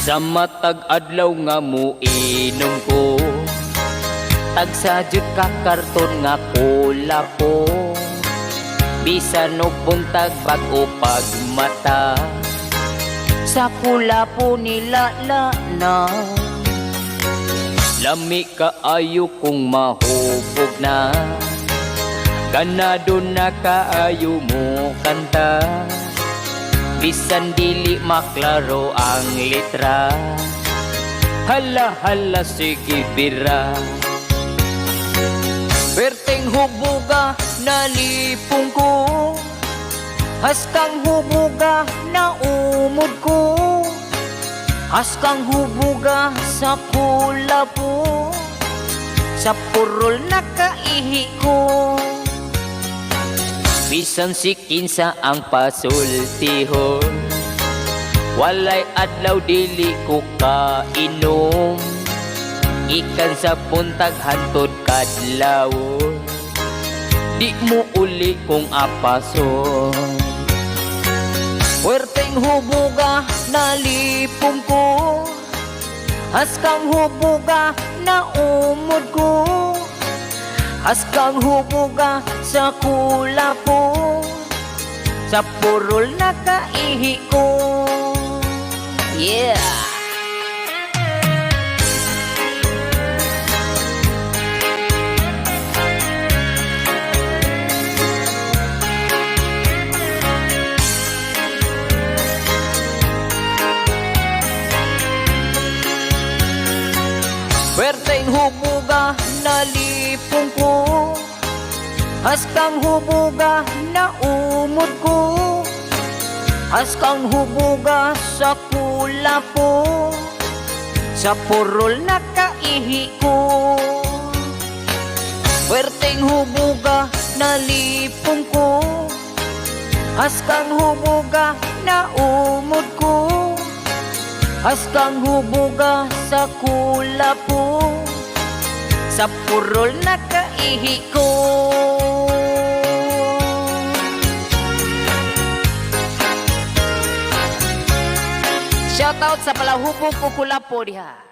Sa matag adlaw nga muinom ko, tagsadyod ka karton nga kula po. Bisan og buntag bag-o pagmata, sa pula po nilala na. Lami kaayo kung mahubog na, ganado na kaayo mo kanta. Bisan dili maklaro ang letra, hala hala sige bira. Perteng hubuga nalipong ko, haskang hubuga na umod ko. Haskang hubuga sa kula po, sa purol na kaihi ko. Bisan si kinsa ang pasultihon, walay adlaw dili ko kainom. Ikan sa puntag hantod kadlaw, di mo uli kong apason. Puwerteng hubuga nalipong ko, haskang hubuga na umod ko. Haskang hubuga sa kula po, sa purol na kaihi ko. Yeah! Perteng hubuga nalipong ko, haskang hubuga na umod ko. Haskang hubuga sa kula po, sa purol na kaihi ko. Perteng hubuga nalipong ko, haskang hubuga na umod ko. Haskang hubuga sa kula po, sa purol na kaihi ko. Shoutout sa palahubog ko kula po diha.